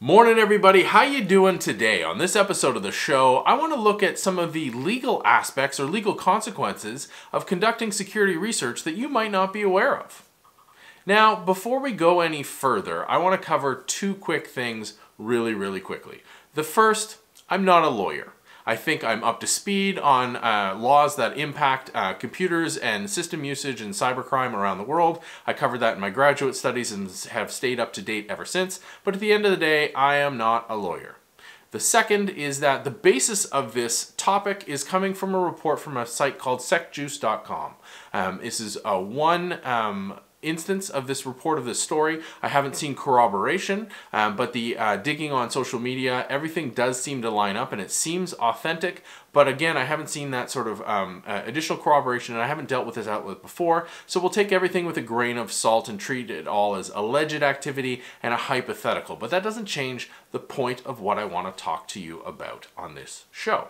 Morning everybody, how you doing today? On this episode of the show, I want to look at some of the legal aspects or legal consequences of conducting security research that you might not be aware of. Now, before we go any further, I want to cover two quick things really quickly. The first, I'm not a lawyer. I think I'm up to speed on laws that impact computers and system usage and cybercrime around the world. I covered that in my graduate studies and have stayed up to date ever since. But at the end of the day, I am not a lawyer. The second is that the basis of this topic is coming from a report from a site called secjuice.com. This is one instance of this report of this story. I haven't seen corroboration, but the digging on social media, everything does seem to line up and it seems authentic. But again, I haven't seen that sort of additional corroboration and I haven't dealt with this outlet before. So we'll take everything with a grain of salt and treat it all as alleged activity and a hypothetical. But that doesn't change the point of what I want to talk to you about on this show.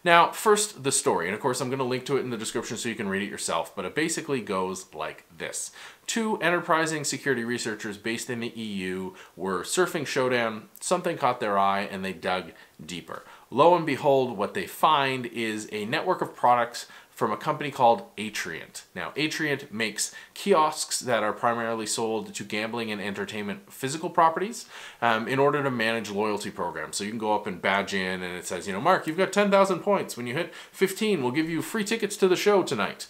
Now, first, the story, and of course I'm going to link to it in the description so you can read it yourself, but it basically goes like this. Two enterprising security researchers based in the EU were surfing Showdown, something caught their eye, and they dug deeper. Lo and behold, what they find is a network of products from a company called Atrient. Now, Atrient makes kiosks that are primarily sold to gambling and entertainment physical properties in order to manage loyalty programs. So you can go up and badge in and it says, you know, Mark, you've got 10,000 points. When you hit 15, we'll give you free tickets to the show tonight.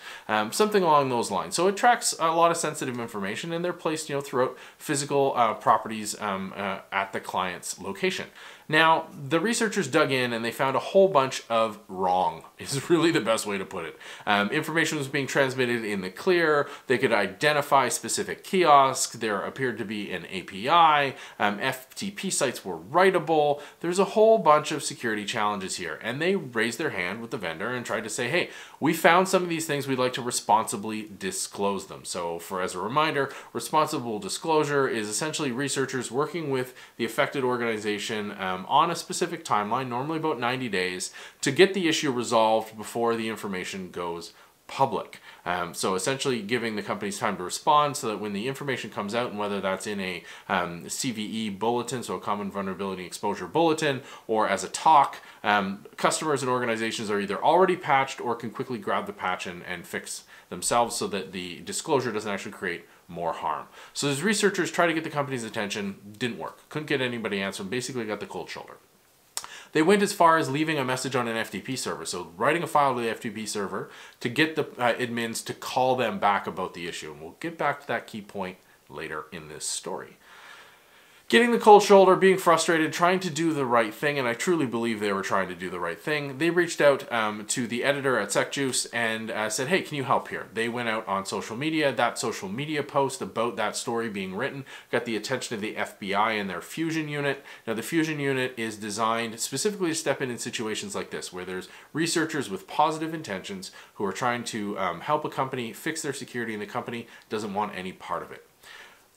Something along those lines. So it tracks a lot of sensitive information and they're placed, you know, throughout physical properties at the client's location. Now, the researchers dug in and they found a whole bunch of wrong, is really the best way to put it. Information was being transmitted in the clear, they could identify specific kiosks, there appeared to be an API, FTP sites were writable, there's a whole bunch of security challenges here. And they raised their hand with the vendor and tried to say, hey, we found some of these things, we'd like to responsibly disclose them. So as a reminder, responsible disclosure is essentially researchers working with the affected organization on a specific timeline, normally about 90 days, to get the issue resolved before the information goes public. So essentially giving the companies time to respond so that when the information comes out, and whether that's in a CVE bulletin, so a Common Vulnerability Exposure Bulletin, or as a talk, customers and organizations are either already patched or can quickly grab the patch and fix themselves so that the disclosure doesn't actually create more harm. So these researchers tried to get the company's attention, didn't work. Couldn't get anybody to answer, basically got the cold shoulder. They went as far as leaving a message on an FTP server, so writing a file to the FTP server to get the admins to call them back about the issue. And we'll get back to that key point later in this story. Getting the cold shoulder, being frustrated, trying to do the right thing, and I truly believe they were trying to do the right thing, they reached out to the editor at SecJuice and said, hey, can you help here? They went out on social media. That social media post about that story being written got the attention of the FBI and their Fusion unit. Now, the Fusion unit is designed specifically to step in situations like this, where there's researchers with positive intentions who are trying to help a company fix their security, and the company doesn't want any part of it.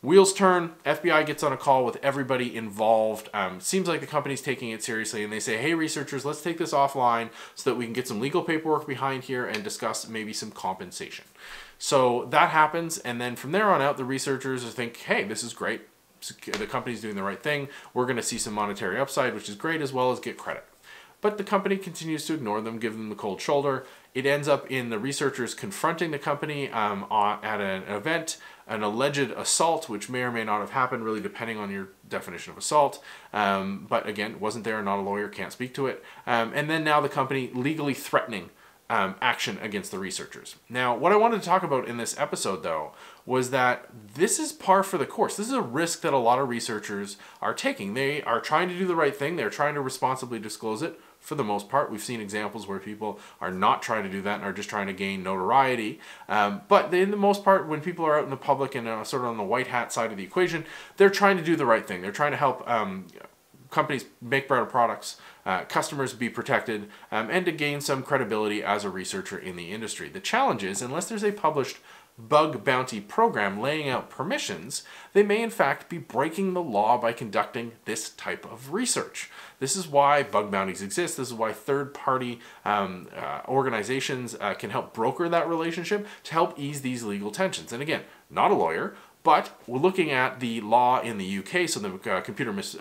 Wheels turn, FBI gets on a call with everybody involved. Seems like the company's taking it seriously and they say, hey researchers, let's take this offline so that we can get some legal paperwork behind here and discuss maybe some compensation. So that happens, and then from there on out, the researchers think, hey, this is great. The company's doing the right thing. We're going to see some monetary upside, which is great, as well as get credit. But the company continues to ignore them, give them the cold shoulder. It ends up in the researchers confronting the company at an event, an alleged assault, which may or may not have happened, really depending on your definition of assault. But again, wasn't there, not a lawyer, can't speak to it. And then now the company legally threatening action against the researchers. Now, what I wanted to talk about in this episode, though, was that this is par for the course. This is a risk that a lot of researchers are taking. They are trying to do the right thing. They're trying to responsibly disclose it. For the most part, we've seen examples where people are not trying to do that and are just trying to gain notoriety. But in the most part, when people are out in the public and sort of on the white hat side of the equation, they're trying to do the right thing. They're trying to help companies make better products, customers be protected, and to gain some credibility as a researcher in the industry. The challenge is, unless there's a published bug bounty program laying out permissions, they may in fact be breaking the law by conducting this type of research. This is why bug bounties exist. This is why third-party organizations can help broker that relationship to help ease these legal tensions. And again, not a lawyer, But we're looking at the law in the UK, so the Computer Misuse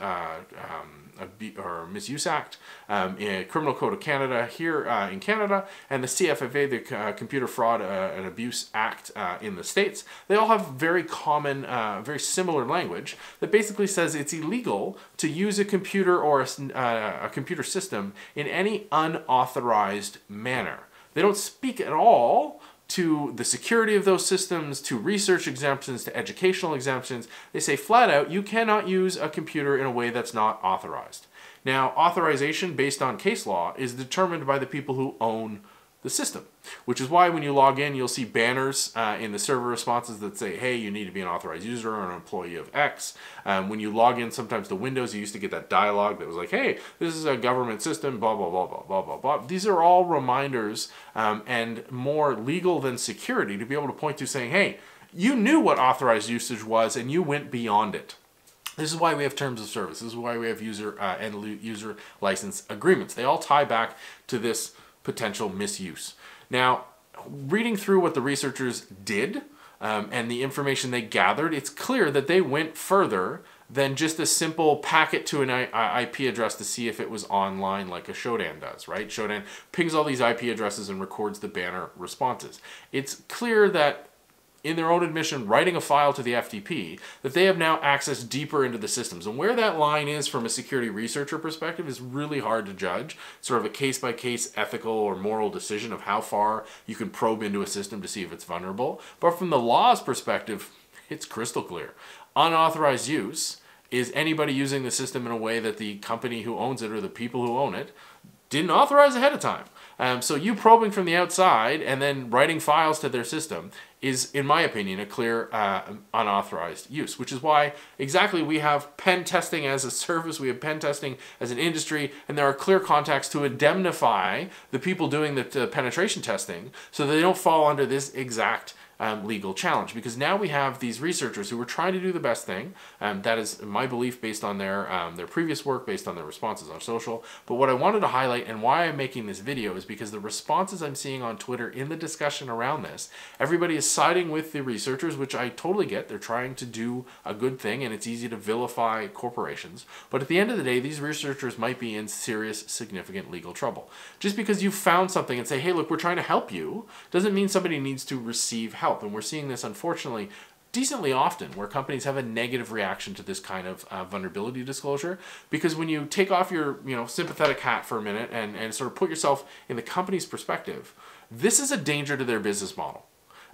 Act, Criminal Code of Canada here in Canada, and the CFFA, the Computer Fraud and Abuse Act in the States. They all have very common, very similar language that basically says it's illegal to use a computer or a computer system in any unauthorized manner. They don't speak at all to the security of those systems, to research exemptions, to educational exemptions. They say flat out, you cannot use a computer in a way that's not authorized. Now, authorization based on case law is determined by the people who own the system, which is why when you log in, you'll see banners in the server responses that say, hey, you need to be an authorized user or an employee of X. When you log in sometimes to Windows, you used to get that dialogue that was like, hey, this is a government system, blah, blah, blah, blah, blah, blah, blah. These are all reminders and more legal than security to be able to point to saying, hey, you knew what authorized usage was and you went beyond it. This is why we have terms of service. This is why we have user and user license agreements. They all tie back to this potential misuse. Now, reading through what the researchers did and the information they gathered, it's clear that they went further than just a simple packet to an IP address to see if it was online like a Shodan does, right? Shodan pings all these IP addresses and records the banner responses. It's clear that in their own admission, writing a file to the FTP, that they have now access deeper into the systems. And where that line is from a security researcher perspective is really hard to judge. Sort of a case-by-case ethical or moral decision of how far you can probe into a system to see if it's vulnerable. But from the law's perspective, it's crystal clear. Unauthorized use is anybody using the system in a way that the company who owns it or the people who own it didn't authorize ahead of time. So you probing from the outside and then writing files to their system is, in my opinion, a clear unauthorized use, which is why exactly we have pen testing as a service, we have pen testing as an industry, and there are clear contacts to indemnify the people doing the penetration testing so that they don't fall under this exact legal challenge. Because now we have these researchers who were trying to do the best thing. That is my belief based on their previous work, based on their responses on social. But what I wanted to highlight and why I'm making this video is because the responses I'm seeing on Twitter in the discussion around this, everybody is siding with the researchers, which I totally get. They're trying to do a good thing and it's easy to vilify corporations. But at the end of the day, these researchers might be in serious, significant legal trouble. Just because you found something and say, hey, look, we're trying to help you, doesn't mean somebody needs to receive help. And we're seeing this, unfortunately, decently often where companies have a negative reaction to this kind of vulnerability disclosure, because when you take off your sympathetic hat for a minute and sort of put yourself in the company's perspective, this is a danger to their business model.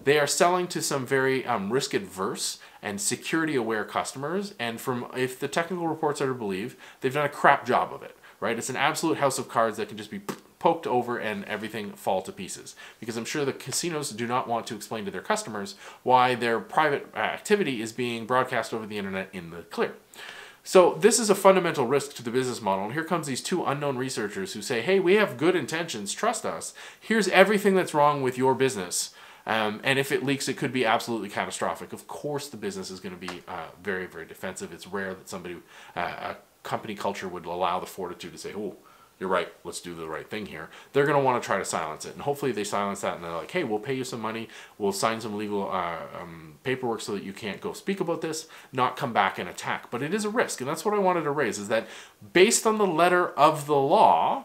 They are selling to some very risk-adverse and security-aware customers, and if the technical reports are to believe, they've done a crap job of it, right? It's an absolute house of cards that can just be poked over and everything fall to pieces. Because I'm sure the casinos do not want to explain to their customers why their private activity is being broadcast over the internet in the clear. So this is a fundamental risk to the business model. And here comes these two unknown researchers who say, hey, we have good intentions, trust us. Here's everything that's wrong with your business. And if it leaks, it could be absolutely catastrophic. Of course, the business is going to be very, very defensive. It's rare that a company culture would allow the fortitude to say, oh, you're right, let's do the right thing here. They're going to want to try to silence it. And hopefully they silence that and they're like, hey, we'll pay you some money. We'll sign some legal paperwork so that you can't go speak about this, not come back and attack. But it is a risk. And that's what I wanted to raise, is that based on the letter of the law,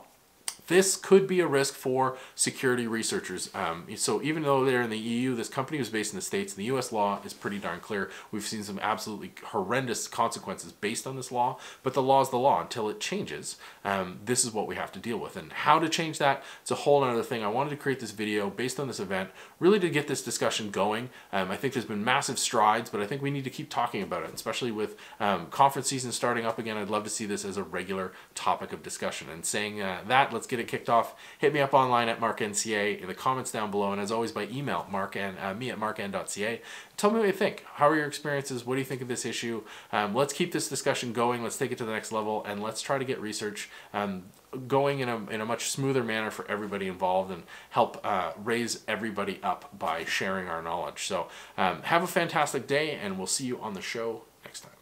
this could be a risk for security researchers. So even though they're in the EU, this company was based in the States, the US law is pretty darn clear. We've seen some absolutely horrendous consequences based on this law, but the law is the law. Until it changes, this is what we have to deal with. And how to change that, it's a whole other thing. I wanted to create this video based on this event, really to get this discussion going. I think there's been massive strides, but I think we need to keep talking about it, especially with conference season starting up again. I'd love to see this as a regular topic of discussion. And saying that, let's get it kicked off. Hit me up online at MarkNCA, in the comments down below, and as always by email, me at markn.ca. Tell me what you think. How are your experiences? What do you think of this issue? Let's keep this discussion going. Let's take it to the next level, and let's try to get research going in a much smoother manner for everybody involved and help raise everybody up by sharing our knowledge. So have a fantastic day, and we'll see you on the show next time.